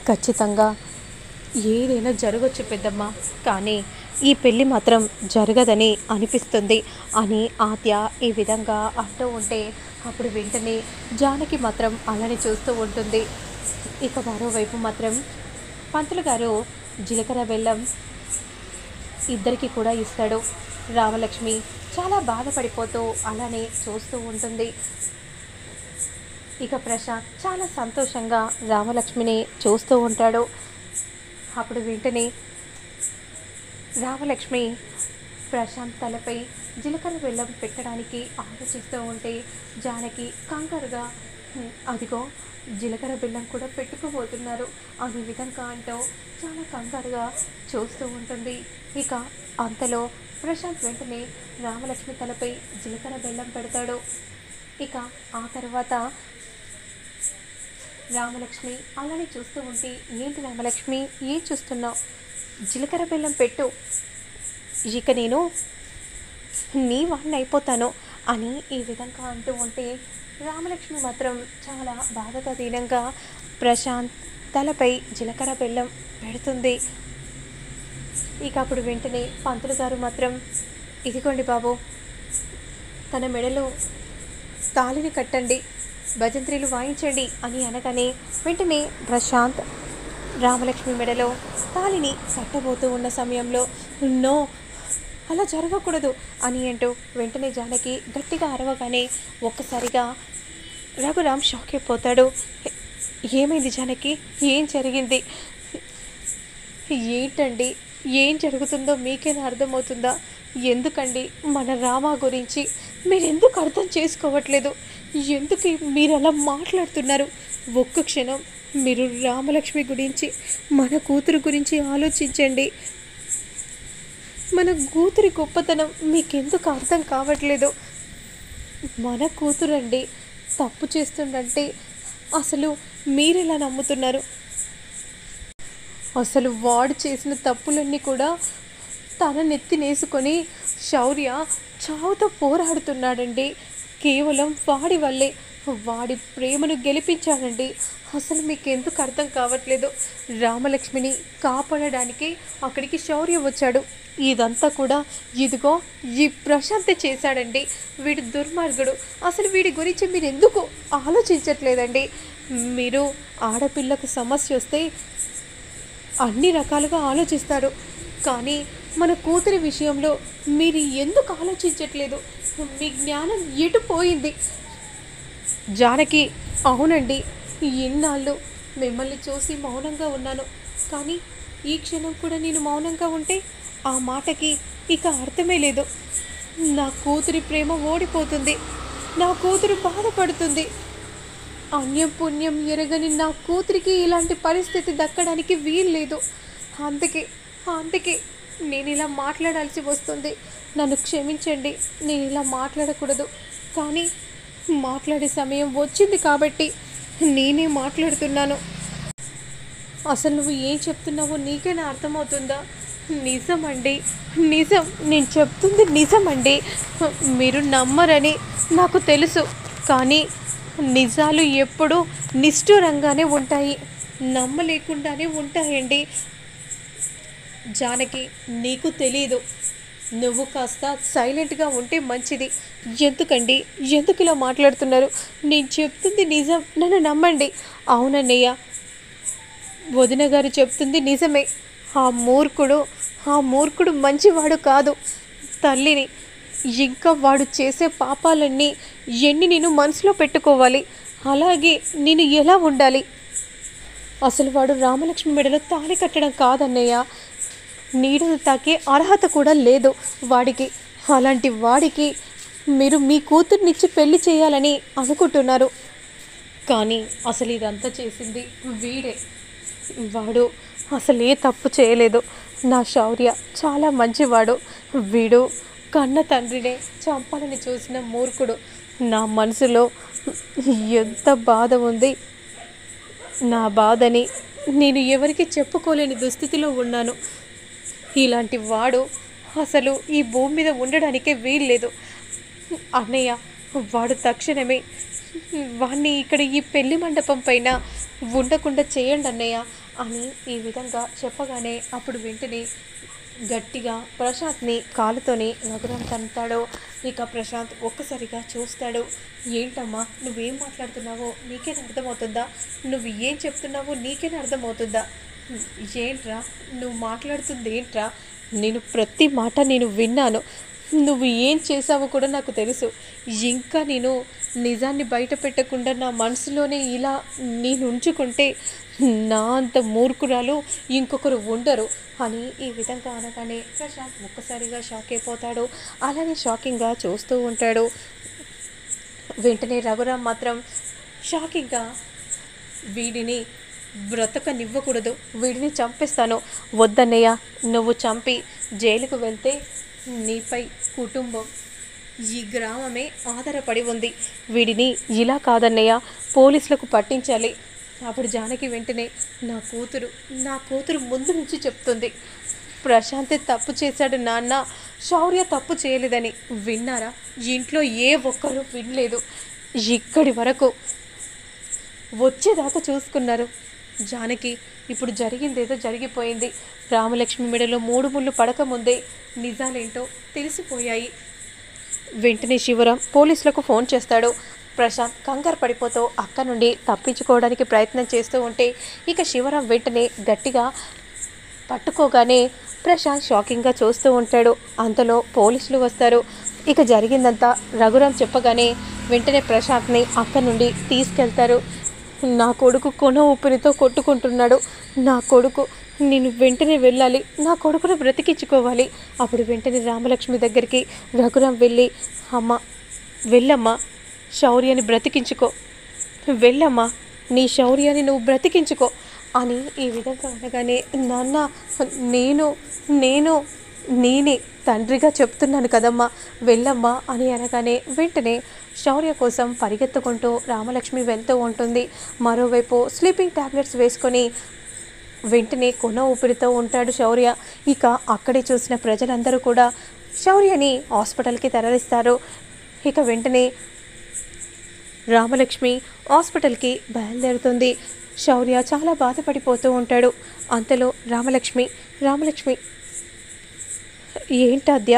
ఖచ్చితంగా ఏదైనా జరగచ్చు పెద్దమ్మ, కానీ ఈ పెళ్ళి మాత్రం జరగదని అనిపిస్తుంది అని ఆద్య ఈ విధంగా అంటూ ఉంటే అప్పుడు వెంటనే జానకి మాత్రం అలానే చూస్తూ ఉంటుంది. ఇక మరోవైపు మాత్రం పంతులు గారు జీలకర్ర బెల్లం ఇద్దరికి కూడా ఇస్తాడు. రామలక్ష్మి చాలా బాధపడిపోతూ అలానే చూస్తూ ఉంటుంది. ఇక ప్రశాంత్ చాలా సంతోషంగా రామలక్ష్మిని చూస్తూ ఉంటాడు. అప్పుడు వెంటనే రామలక్ష్మి ప్రశాంత్ తలపై జీలకర్ర బెల్లం పెట్టడానికి ఆలోచిస్తూ ఉంటే జానకి కంగారుగా అదిగో జీలకర్ర బెల్లం కూడా పెట్టుకోబోతున్నారు అనే విధంగా అంటూ చాలా కంగారుగా చూస్తూ ఉంటుంది. ఇక అంతలో ప్రశాంత్ వెంటనే రామలక్ష్మి తలపై జీలకర్ర బెల్లం పెడతాడు. ఇక ఆ తర్వాత రామలక్ష్మి అలానే చూస్తూ ఉంటే, ఏంటి రామలక్ష్మి ఏం చూస్తున్నావు? జీలకర్ర బెల్లం పెట్టు, ఇక నేను నీ వాడిని అయిపోతాను అని ఈ విధంగా అంటూ ఉంటే రామలక్ష్మి మాత్రం చాలా బాధగా దీనంగా ప్రశాంత్ తలపై జీలకర్ర బెల్లం పెడుతుంది. ఇక అప్పుడు వెంటనే పంతులు గారు మాత్రం, ఇదిగోండి బాబు, తన మెడలో తాళిని కట్టండి, భజంత్రీలు వాయించండి అని అనగానే వెంటనే ప్రశాంత్ రామలక్ష్మి మెడలో తాళిని కట్టబోతూ ఉన్న సమయంలో నో, అలా జరగకూడదు అని అంటూ వెంటనే జానకి గట్టిగా అరవగానే ఒక్కసారిగా రఘురామ్ షాక్ అయిపోతాడు. ఏమైంది జానకి, ఏం జరిగింది? ఏంటండి, ఏం జరుగుతుందో మీకేనా అర్థమవుతుందా? ఎందుకండి మన రామ గురించి మీరెందుకు అర్థం చేసుకోవట్లేదు? ఎందుకు మీరు అలా మాట్లాడుతున్నారు? ఒక్క క్షణం మీరు రామలక్ష్మి గురించి, మన కూతురు గురించి ఆలోచించండి. మన కూతురి గొప్పతనం మీకెందుకు అర్థం కావట్లేదు? మన కూతురండి తప్పు చేస్తుందంటే అసలు మీరెలా నమ్ముతున్నారు? అసలు వాడు చేసిన తప్పులన్నీ కూడా తన నెత్తినేసుకొని శౌర్య చావుతో పోరాడుతున్నాడండి. కేవలం వాడి వల్లే, వాడి ప్రేమను గెలిపించాడండి. అసలు మీకు ఎందుకు అర్థం కావట్లేదు? రామలక్ష్మిని కాపాడడానికి అక్కడికి శౌర్య వచ్చాడు. ఇదంతా కూడా ఇదిగో ఈ ప్రశాంత్ చేశాడండి. వీడు దుర్మార్గుడు. అసలు వీడి గురించి మీరు ఎందుకు ఆలోచించట్లేదండి? మీరు ఆడపిల్లకు సమస్య వస్తే అన్ని రకాలుగా ఆలోచిస్తాడు, కానీ మన కూతురి విషయంలో మీరు ఎందుకు ఆలోచించట్లేదు? మీ జ్ఞానం ఎటు పోయింది? జానకి, అవునండి, ఇన్నాళ్ళు మిమ్మల్ని చూసి మౌనంగా ఉన్నాను, కానీ ఈ క్షణం కూడా నేను మౌనంగా ఉంటే ఆ మాటకి ఇక అర్థమే లేదు. నా కూతురి ప్రేమ ఓడిపోతుంది, నా కూతురు బాధపడుతుంది. అన్యం పుణ్యం ఎరగని నా కూతురికి ఇలాంటి పరిస్థితి దక్కడానికి వీల్లేదు. అందుకే నేను ఇలా మాట్లాడాల్సి వస్తుంది. నన్ను క్షమించండి, నేను ఇలా మాట్లాడకూడదు, కానీ మాట్లాడే సమయం వచ్చింది కాబట్టి నేనే మాట్లాడుతున్నాను. అసలు నువ్వు ఏం చెప్తున్నావో నీకేనా అర్థమవుతుందా? నిజమండి, నిజం, నేను చెప్తుంది నిజమండి. మీరు నమ్మరని నాకు తెలుసు, కానీ నిజాలు ఎప్పుడూ నిష్ఠూరంగానే ఉంటాయి, నమ్మలేకుండానే ఉంటాయండి. జానకి, నీకు తెలీదు, నువ్వు కాస్త సైలెంట్గా ఉంటే మంచిది. ఎందుకు ఇలా మాట్లాడుతున్నారు? నేను చెప్తుంది నిజం, నన్ను నమ్మండి. అవునన్నయ్య, వదిన గారు చెప్తుంది నిజమే. ఆ మూర్ఖుడు మంచివాడు కాదు. తల్లిని, ఇంకా వాడు చేసే పాపాలన్నీ ఎన్ని నేను మనసులో పెట్టుకోవాలి? అలాగే నేను ఎలా ఉండాలి? అసలు వాడు రామలక్ష్మి మెడలో తాళి కట్టడం కాదన్నయ్య, నీడను తాకే అర్హత కూడా లేదు వాడికి. అలాంటి వాడికి మీరు మీ కూతుర్నిచ్చి పెళ్లి చేయాలని అనుకుంటున్నారు, కానీ అసలు ఇదంతా చేసింది వీడే. వాడు అసలే తప్పు చేయలేదు. నా శౌర్య చాలా మంచివాడు. వీడు కన్న తండ్రినే చంపాలని చూసిన మూర్ఖుడు. నా మనసులో ఎంత బాధ ఉంది. నా బాధని నేను ఎవరికి చెప్పుకోలేని దుస్థితిలో ఉన్నాను. ఇలాంటి వాడు అసలు ఈ భూమి మీద ఉండడానికే వీల్లేదు. అన్నయ్య, వాడు తక్షణమే వాణ్ణి ఇక్కడ ఈ పెళ్లి మండపం పైన ఉండకుండా చేయండి అన్నయ్య అని ఈ విధంగా చెప్పగానే అప్పుడు వెంటనే గట్టిగా ప్రశాంత్ని కాలుతోని రఘురాం తంతాడు. ఇక ప్రశాంత్ ఒక్కసారిగా చూస్తాడు. ఏంటమ్మా నువ్వేం మాట్లాడుతున్నావో నీకేనా అర్థమవుతుందా? నువ్వు ఏం చెప్తున్నావో నీకేనా అర్థమవుతుందా? ఏంట్రా నువ్వు మాట్లాడుతుంది ఏంట్రా? నేను ప్రతి మాట నేను విన్నాను. నువ్వు ఏం చేసావో కూడా నాకు తెలుసు. ఇంకా నేను నిజాన్ని బయట పెట్టకుండా నా మనసులోనే ఇలా నేను ఉంచుకుంటే నా అంత మూర్ఖురాలు ఇంకొకరు ఉండరు అని ఈ విధంగా అనగానే ప్రశాంత్ ఒక్కసారిగా షాక్ అయిపోతాడు. అలానే షాకింగ్గా చూస్తూ ఉంటాడు. వెంటనే రఘురాం మాత్రం షాకింగ్గా వీడిని బ్రతకనివ్వకూడదు, వీడిని చంపేస్తాను. వద్దన్నయ్య, నువ్వు చంపి జైలుకు వెళ్తే నీపై కుటుంబం ఈ గ్రామమే ఆధారపడి ఉంది. వీడిని ఇలా కాదన్నయ్య, పోలీసులకు పట్టించాలి. అప్పుడు జానకి వెంటనే నా కూతురు ముందు నుంచి చెప్తుంది ప్రశాంతే తప్పు చేశాడు నాన్న, శౌర్య తప్పు చేయలేదని. విన్నారా? ఇంట్లో ఏ ఒక్కరూ వినలేదు. ఇక్కడి వరకు వచ్చేదాకా చూసుకున్నారు. జానకి ఇప్పుడు జరిగిందేదో జరిగిపోయింది. రామలక్ష్మి మెడలో 3 ముళ్ళు పడకముందే నిజాలేంటో తెలిసిపోయాయి. వెంటనే శివరాం పోలీసులకు ఫోన్ చేస్తాడు. ప్రశాంత్ కంగారు పడిపోతూ అక్క నుండి తప్పించుకోవడానికి ప్రయత్నం చేస్తూ ఉంటే ఇక శివరాం వెంటనే గట్టిగా పట్టుకోగానే ప్రశాంత్ షాకింగ్గా చూస్తూ ఉంటాడు. అంతలో పోలీసులు వస్తారు. ఇక జరిగిందంతా రఘురాం చెప్పగానే వెంటనే ప్రశాంత్ని అక్క నుండి తీసుకెళ్తారు. నా కొడుకు కొన ఊపిరితో కొట్టుకుంటున్నాడు. నా కొడుకు, నేను వెంటనే వెళ్ళాలి, నా కొడుకును బ్రతికించుకోవాలి. అప్పుడు వెంటనే రామలక్ష్మి దగ్గరికి రఘురాం వెళ్ళి, అమ్మ వెళ్ళమ్మా, శౌర్యాన్ని బ్రతికించుకో, వెళ్ళమ్మా, నీ శౌర్యాన్ని నువ్వు బ్రతికించుకో అని ఈ విధంగా అనగానే నాన్న నేనే తండ్రిగా చెప్తున్నాను కదమ్మా, వెళ్ళమ్మా అని అనగానే వెంటనే శౌర్య కోసం పరిగెత్తుకుంటూ రామలక్ష్మి వెళ్తూ ఉంటుంది. మరోవైపు స్లీపింగ్ టాబ్లెట్స్ వేసుకొని వెంటనే కొన ఊపిరితో ఉంటాడు శౌర్య. ఇక అక్కడే చూసిన ప్రజలందరూ కూడా శౌర్యని హాస్పిటల్కి తరలిస్తారు. ఇక వెంటనే రామలక్ష్మి హాస్పిటల్కి బయలుదేరుతుంది. శౌర్య చాలా బాధపడిపోతూ ఉంటాడు. అంతలో రామలక్ష్మి ఏంటాద్య,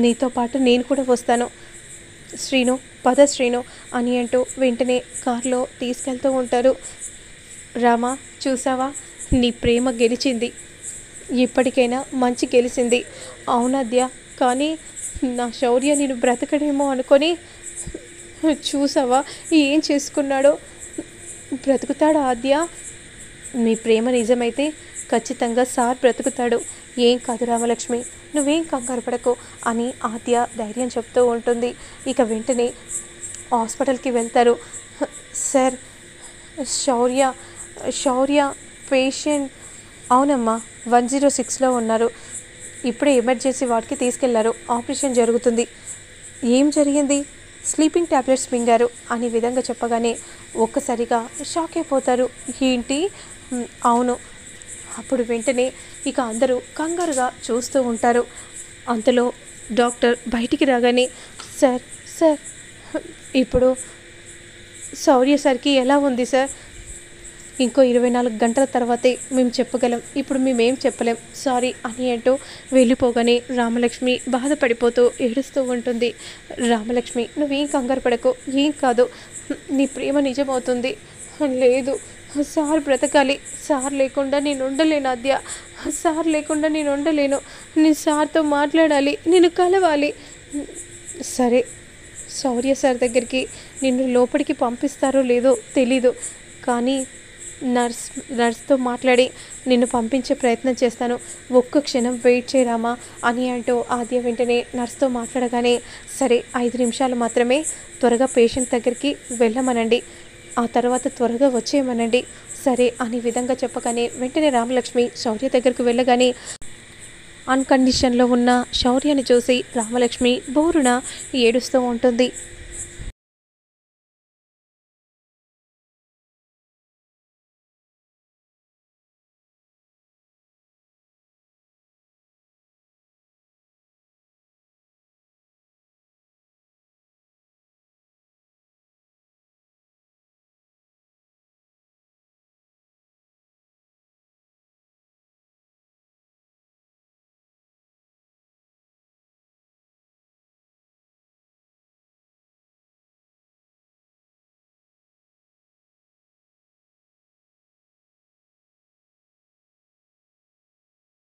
నీతో పాటు నేను కూడా వస్తాను, శ్రీను పద శ్రీను అని అంటూ వెంటనే కారులో తీసుకెళ్తూ ఉంటారు. రామా, చూసావా, నీ ప్రేమ గెలిచింది, ఇప్పటికైనా మంచి గెలిచింది. అవునద్య, కానీ నా శౌర్య నేను బ్రతకడేమో అనుకొని చూసావా ఏం చేసుకున్నాడో. బ్రతుకుతాడా ఆద్య? మీ ప్రేమ నిజమైతే ఖచ్చితంగా సార్ బ్రతుకుతాడు. ఏం కాదు రామలక్ష్మి, నువ్వేం కంగారు పడకు అని ఆద్య ధైర్యం చెప్తూ ఉంటుంది. ఇక వెంటనే హాస్పిటల్కి వెళ్తారు. సార్, శౌర్య పేషెంట్, అవునమ్మా 106లో ఉన్నారు, ఇప్పుడే ఎమర్జెన్సీ వార్డ్కి తీసుకెళ్లారు, ఆపరేషన్ జరుగుతుంది. ఏం జరిగింది? స్లీపింగ్ టాబ్లెట్స్ మింగారు అని విధంగా చెప్పగానే ఒక్కసారిగా షాక్ అయిపోతారు. ఏంటి? అవును. అప్పుడు వెంటనే ఇక అందరూ కంగారుగా చూస్తూ ఉంటారు. అంతలో డాక్టర్ బయటికి రాగానే సార్ ఇప్పుడు శౌర్య సార్కి ఎలా ఉంది సార్? ఇంకో 24 గంటల తర్వాతే మేము చెప్పగలం, ఇప్పుడు మేమేం చెప్పలేం, సారీ అని అంటూ వెళ్ళిపోగానే రామలక్ష్మి బాధపడిపోతూ ఏడుస్తూ ఉంటుంది. రామలక్ష్మి, నువ్వేం కంగారు పడకు, ఏం కాదు, నీ ప్రేమ నిజమవుతుంది. లేదు, సార్ బ్రతకాలి, సార్ లేకుండా నేను ఉండలేను ఆద్య, సార్ లేకుండా నేను ఉండలేను, నేను సార్తో మాట్లాడాలి, నేను కలవాలి. సరే, శౌర్య సార్ దగ్గరికి నిన్ను లోపలికి పంపిస్తారో లేదో తెలీదు, కానీ నర్స్తో మాట్లాడి నిన్ను పంపించే ప్రయత్నం చేస్తాను, ఒక్క క్షణం వెయిట్ చేయరామా అని అంటూ ఆద్య వెంటనే నర్స్తో మాట్లాడగానే సరే 5 నిమిషాలు మాత్రమే, త్వరగా పేషెంట్ దగ్గరికి వెళ్ళమనండి, ఆ తర్వాత త్వరగా వచ్చేయమనండి, సరే అని విధంగా చెప్పగానే వెంటనే రామలక్ష్మి శౌర్య దగ్గరికి వెళ్ళగానే అన్కండిషన్లో ఉన్న శౌర్యని చూసి రామలక్ష్మి బోరున ఏడుస్తూ ఉంటుంది.